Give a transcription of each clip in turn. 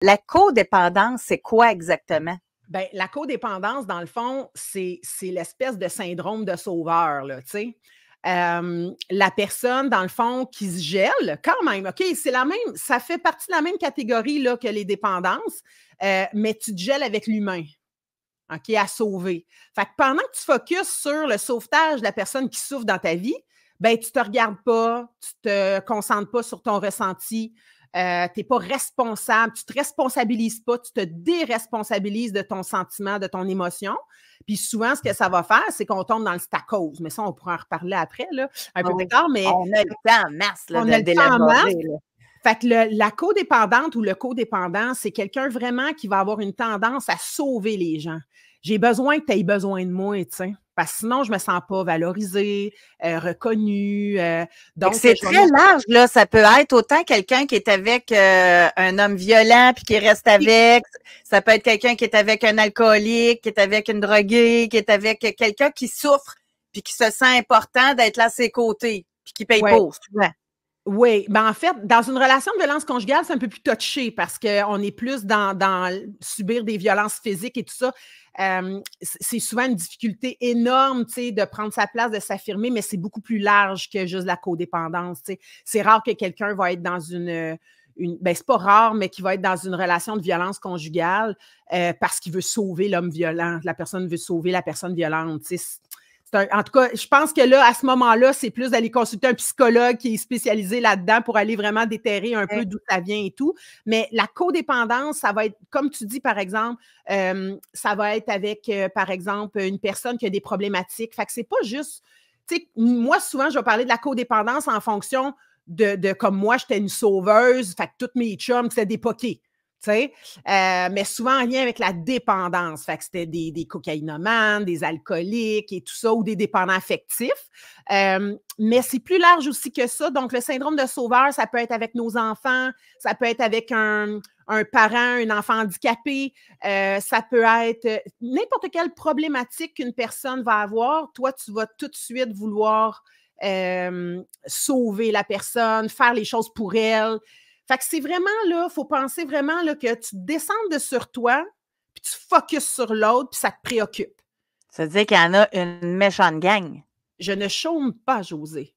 La codépendance, c'est quoi exactement? Bien, la codépendance, dans le fond, c'est l'espèce de syndrome de sauveur, là, tu sais. La personne, dans le fond, qui se gèle, quand même, OK, c'est la même, ça fait partie de la même catégorie là, que les dépendances, mais tu te gèles avec l'humain, OK, à sauver. Fait que pendant que tu focuses sur le sauvetage de la personne qui souffre dans ta vie, ben tu te regardes pas, tu te concentres pas sur ton ressenti, tu n'es pas responsable, tu te responsabilises pas, tu te déresponsabilises de ton sentiment, de ton émotion. Puis souvent, ce que ça va faire, c'est qu'on tombe dans le c'est à cause. Mais ça, on pourra en reparler après, là, un peu plus tard. Mais On a le temps en masse là, on a le temps en masse. d'élaborer. Là. Fait que la codépendante ou le codépendant, c'est quelqu'un vraiment qui va avoir une tendance à sauver les gens. J'ai besoin que tu aies besoin de moi, tu sais, parce que sinon, je me sens pas valorisée, reconnue. Donc, c'est très large, là. Ça peut être autant quelqu'un qui est avec un homme violent puis qui reste avec. Ça peut être quelqu'un qui est avec un alcoolique, qui est avec une droguée, qui est avec quelqu'un qui souffre puis qui se sent important d'être là à ses côtés puis qui paye pour, souvent. Oui, ben en fait, dans une relation de violence conjugale, c'est un peu plus touché parce qu'on est plus dans subir des violences physiques et tout ça. C'est souvent une difficulté énorme, tu sais, de prendre sa place, de s'affirmer, mais c'est beaucoup plus large que juste la codépendance, tu sais. C'est rare que quelqu'un va être dans ben c'est pas rare, mais qui va être dans une relation de violence conjugale parce qu'il veut sauver l'homme violent. La personne veut sauver la personne violente, tu sais. En tout cas, je pense que là, à ce moment-là, c'est plus d'aller consulter un psychologue qui est spécialisé là-dedans pour aller vraiment déterrer un peu d'où ça vient et tout. Mais la codépendance, ça va être, comme tu dis, par exemple, ça va être avec, par exemple, une personne qui a des problématiques. Fait que c'est pas juste, tu sais, moi, souvent, je vais parler de la codépendance en fonction de comme moi, j'étais une sauveuse, fait que toutes mes chums, c'était des pokés. Tu sais, mais souvent en lien avec la dépendance. Fait que c'était des cocaïnomanes, des alcooliques et tout ça, ou des dépendants affectifs. Mais c'est plus large aussi que ça. Donc, le syndrome de sauveur, ça peut être avec nos enfants, ça peut être avec un parent, un enfant handicapé, ça peut être n'importe quelle problématique qu'une personne va avoir. Toi, tu vas tout de suite vouloir sauver la personne, faire les choses pour elle. Fait que c'est vraiment là, il faut penser vraiment là, que tu descendes de sur toi, puis tu focuses sur l'autre, puis ça te préoccupe. Ça veut dire qu'il y en a une méchante gang. Je ne chôme pas, Josée.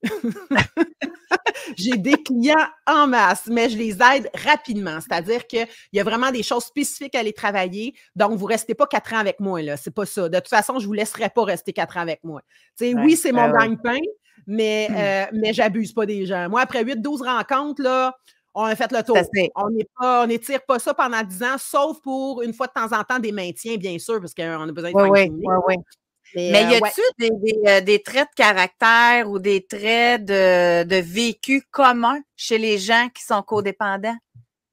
J'ai des clients en masse, mais je les aide rapidement. C'est-à-dire qu'il y a vraiment des choses spécifiques à aller travailler. Donc, vous ne restez pas 4 ans avec moi, là. C'est pas ça. De toute façon, je ne vous laisserai pas rester 4 ans avec moi. Oui, c'est mon gagne-pain, mais j'abuse pas des gens. Moi, après 8-12 rencontres, là, on a fait le tour. On n'étire pas ça pendant 10 ans, sauf pour une fois de temps en temps des maintiens, bien sûr, parce qu'on a besoin de fine-tuner. Oui. Mais y a-t-il des traits de caractère ou des traits de vécu communs chez les gens qui sont codépendants?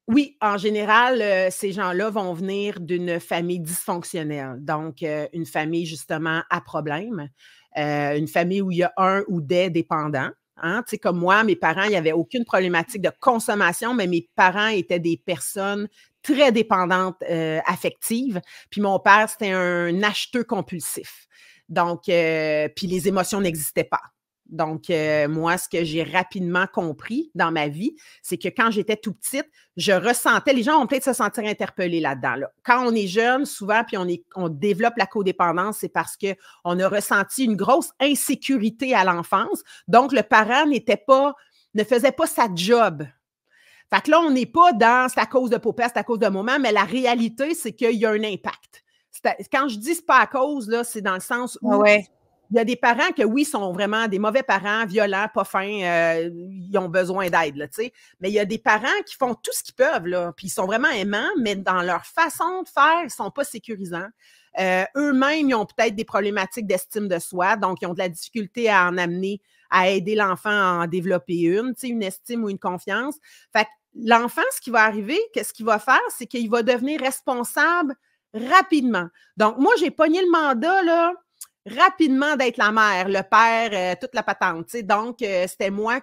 Oui, en général, ces gens-là vont venir d'une famille dysfonctionnelle. Donc, une famille justement à problème, une famille où il y a un ou des dépendants. Hein? Tu sais, comme moi, mes parents, il n'y avait aucune problématique de consommation, mais mes parents étaient des personnes très dépendantes affectives. Puis mon père, c'était un acheteux compulsif. Donc, puis les émotions n'existaient pas. Donc, moi, ce que j'ai rapidement compris dans ma vie, c'est que quand j'étais tout petite, je ressentais, les gens vont peut-être se sentir interpellés là-dedans. Là. Quand on est jeune, souvent, puis on développe la codépendance, c'est parce qu'on a ressenti une grosse insécurité à l'enfance. Donc, le parent ne faisait pas sa job. Fait que là, on n'est pas dans c'est à cause de papa, c'est à cause de maman, mais la réalité, c'est qu'il y a un impact. Quand je dis c'est pas à cause, là, c'est dans le sens où il y a des parents que, oui, sont vraiment des mauvais parents, violents, pas fins, ils ont besoin d'aide, là, tu sais. Mais il y a des parents qui font tout ce qu'ils peuvent, là, puis ils sont vraiment aimants, mais dans leur façon de faire, ils sont pas sécurisants. Eux-mêmes, ils ont peut-être des problématiques d'estime de soi, donc ils ont de la difficulté à en amener, à aider l'enfant à en développer une, tu sais, une estime ou une confiance. Fait que l'enfant, ce qui va arriver, qu'est-ce qu'il va faire, c'est qu'il va devenir responsable rapidement. Donc, moi, j'ai pogné le mandat, là, rapidement d'être la mère, le père, toute la patente. Tu sais. Donc, c'était moi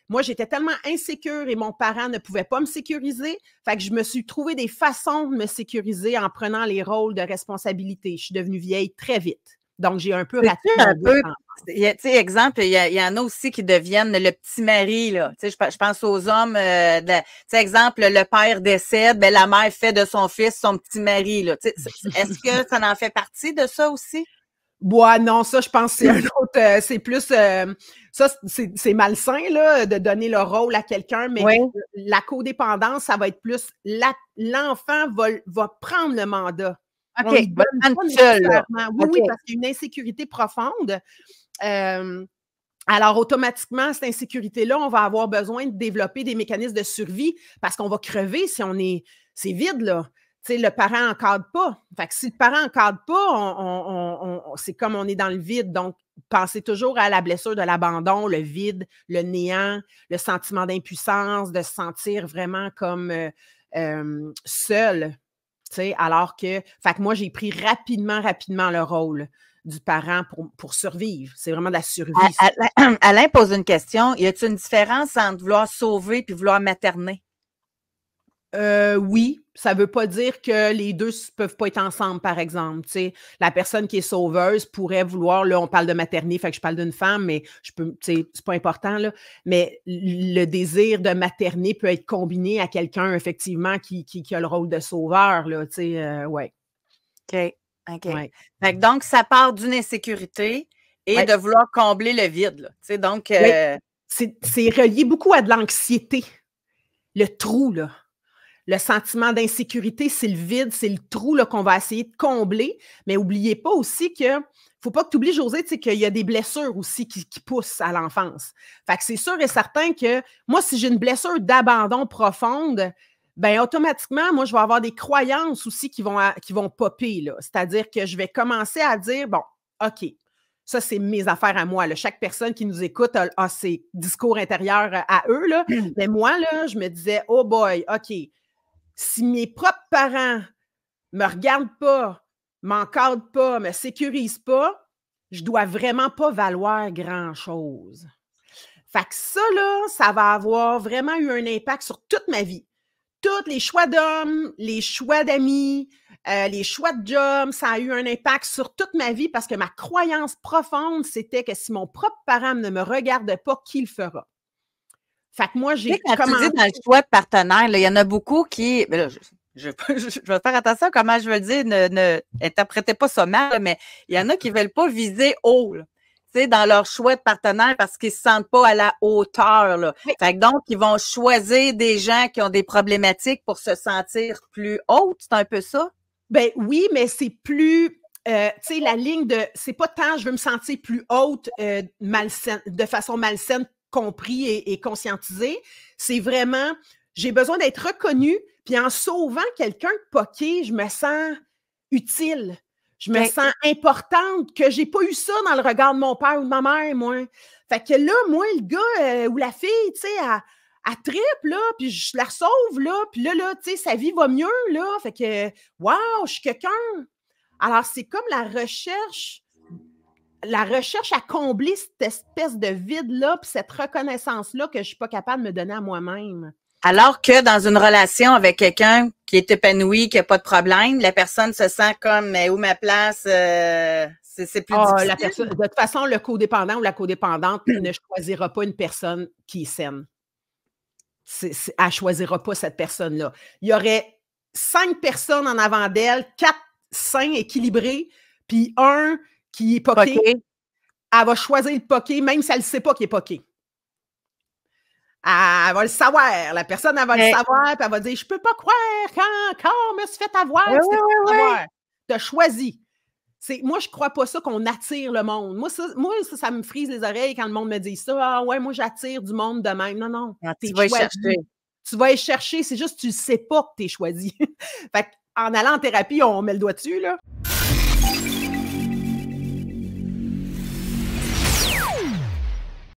moi, j'étais tellement insécure et mon parent ne pouvait pas me sécuriser. Fait que je me suis trouvé des façons de me sécuriser en prenant les rôles de responsabilité. Je suis devenue vieille très vite. Donc, j'ai un peu raté un peu. Tu sais, exemple, il y en a aussi qui deviennent le petit mari, là. Tu sais, je pense aux hommes, tu sais, exemple, le père décède, ben, la mère fait de son fils son petit mari, là. Tu sais, est-ce que ça en fait partie de ça aussi? Ouais, non, ça, je pense que c'est un autre, c'est plus, ça, c'est malsain, là, de donner le rôle à quelqu'un, mais la codépendance, ça va être plus, l'enfant va prendre le mandat. OK, il va le prendre seul, là. Oui, parce qu'il y a une insécurité profonde. Alors, automatiquement, cette insécurité-là, on va avoir besoin de développer des mécanismes de survie parce qu'on va crever si c'est vide, là. Tu sais, le parent n'encadre pas. Fait que si le parent n'encadre pas, c'est comme on est dans le vide. Donc, pensez toujours à la blessure de l'abandon, le vide, le néant, le sentiment d'impuissance, de se sentir vraiment comme seul. Tu sais, alors que, fait que moi, j'ai pris rapidement le rôle du parent pour survivre. C'est vraiment de la survie. Alain pose une question. Y a-t-il une différence entre vouloir sauver puis vouloir materner? Oui, ça ne veut pas dire que les deux ne peuvent pas être ensemble, par exemple. Tu sais, la personne qui est sauveuse pourrait vouloir, là, on parle de materner, fait que je parle d'une femme, mais c'est pas important, là. Mais le désir de materner peut être combiné à quelqu'un, effectivement, qui a le rôle de sauveur, là, tu sais, ouais. OK. Ouais. Fait que donc, ça part d'une insécurité et de vouloir combler le vide, là. Tu sais, donc. C'est relié beaucoup à de l'anxiété. Le trou, là. Le sentiment d'insécurité, c'est le vide, c'est le trou qu'on va essayer de combler. Mais n'oubliez pas aussi que, faut pas que tu oublies, Josée, qu'il y a des blessures aussi qui poussent à l'enfance. Fait que c'est sûr et certain que moi, si j'ai une blessure d'abandon profonde, ben automatiquement, moi, je vais avoir des croyances aussi qui vont popper, là. C'est-à-dire que je vais commencer à dire, bon, OK, ça, c'est mes affaires à moi, là. Chaque personne qui nous écoute a ses discours intérieurs à eux, là. Mais moi, là, je me disais, oh boy, OK, si mes propres parents me regardent pas, m'encadrent pas, me sécurisent pas, je dois vraiment pas valoir grand-chose. Fait que ça, là, ça va avoir vraiment eu un impact sur toute ma vie. Tous les choix d'hommes, les choix d'amis, les choix de job, ça a eu un impact sur toute ma vie parce que ma croyance profonde, c'était que si mon propre parent ne me regarde pas, qui le fera? Fait que moi, j'ai commencé... Quand tu dis dans le choix de partenaire, il y en a beaucoup qui... Là, je vais faire attention à comment je veux le dire, ne interprétez pas ça mal, mais il y en a qui ne veulent pas viser haut, là, dans leur choix de partenaire parce qu'ils ne se sentent pas à la hauteur. Là. Oui. Fait que donc, ils vont choisir des gens qui ont des problématiques pour se sentir plus haute. C'est un peu ça? Ben oui, mais c'est plus... tu sais, la ligne de... C'est pas tant je veux me sentir plus haute malsaine, de façon malsaine, compris et conscientisé. C'est vraiment, j'ai besoin d'être reconnue, puis en sauvant quelqu'un de poqué, je me sens utile. Je me sens importante, que j'ai pas eu ça dans le regard de mon père ou de ma mère, moi. Fait que là, moi, le gars ou la fille, tu sais, elle trippe, là, puis je la sauve, là, puis là, tu sais, sa vie va mieux, là. Fait que, wow, je suis quelqu'un. Alors, c'est comme la recherche à combler cette espèce de vide-là, puis cette reconnaissance-là que je ne suis pas capable de me donner à moi-même. Alors que dans une relation avec quelqu'un qui est épanoui, qui n'a pas de problème, la personne se sent comme où ma place, c'est plus difficile. La personne, de toute façon, le codépendant ou la codépendante ne choisira pas une personne qui est saine. Elle ne choisira pas cette personne-là. Il y aurait 5 personnes en avant d'elle, 4 sains équilibrés, puis un qui est poqué, elle va choisir le poqué, même si elle ne sait pas qu'il est poqué. Elle va le savoir. La personne, elle va le savoir, puis elle va dire « Je peux pas croire qu'encore me suis fait avoir. » Tu as choisi. Moi, je ne crois pas ça qu'on attire le monde. Moi, ça me frise les oreilles quand le monde me dit ça. « Ah ouais, moi, j'attire du monde de même. » Non. Tu vas y chercher. Tu vas y chercher. C'est juste que tu ne sais pas que tu es choisi. Fait qu'en allant en thérapie, on met le doigt dessus, là.